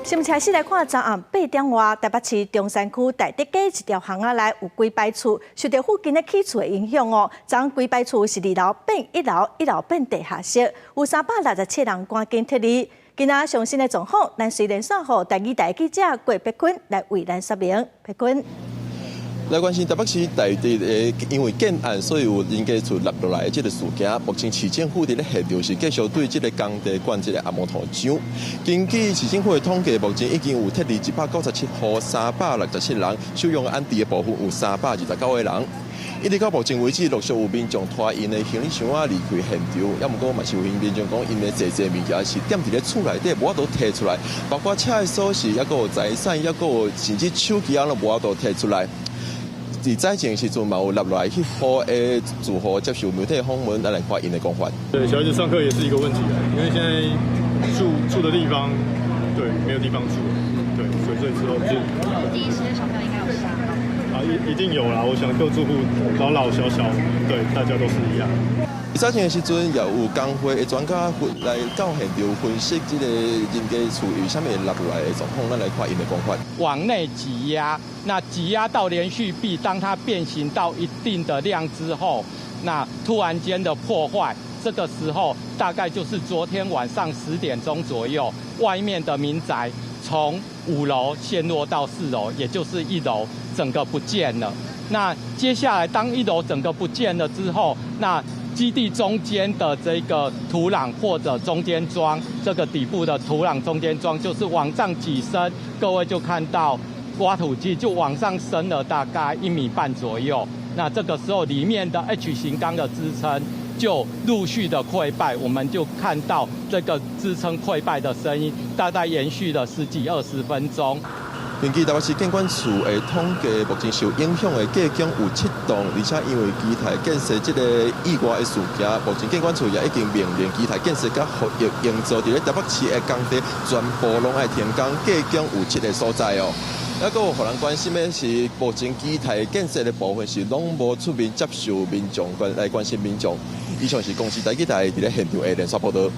先开始来看，昨暗8点外，台北市中山区大德街一条巷仔内有几排厝，受到附近的起厝的影响哦，昨几排厝是2楼变1楼，1楼变地下室，有367人赶紧撤离。今仔上新的状况，咱随连线互台语台记者郭碧坤来为咱说明。碧坤。来关心台北市大地的因为建案，所以有人家厝落落来的这个事件。目前市政府伫咧现场是继续对这个工地灌这个阿摩头浆。根据市政府的统计，目前已经有撤离197户367人，收容安置的部分有329个人。一直到目前为止，陆续有民众拖因的行李箱啊离开现场，也毋过嘛是有民众讲，因的济物件是踮伫咧厝内底，无法度摕出来，包括车的锁匙，还有财产，还有甚至手机啊，都无法度摕出来。在早前时阵嘛有落来去户的住户接受媒体访问，来看因的讲法。对，小孩子上课也是一个问题啊，因为现在住的地方，对，没有地方住，对，所以之后就第一时间小朋友应该有吓到。一定有啦，我想各住户老小，对，大家都是一样。早前的时阵，也有工会的专家来到现场分析这个人家厝有啥物落来的状况，咱来看因的讲法。往内挤压，那挤压到连续壁，当它变形到一定的量之后，那突然间的破坏，这个时候大概就是昨天晚上10点钟左右，外面的民宅从5楼陷落到4楼，也就是1楼整个不见了。那接下来当1楼整个不见了之后，那基地中间的这个土壤或者中间桩，这个底部的土壤中间桩就是往上挤升，各位就看到挖土机就往上升了大概1.5米左右。那这个时候里面的 H 型钢的支撑就陆续的溃败，我们就看到这个支撑溃败的声音，大概延续了10几20分钟。根据台北市建管处的统计，目前受影响的隔江有7栋，而且因为基台建设这个意外的事件，目前建管处也已经命令基台建设甲服务营造伫咧台北市的工地全部拢爱停工，隔江有7个所在哦。还有互人关心的是，目前基台建设的部分是拢无出面接受民众来关心民众。以上是公司台记台伫咧现场的连续报道。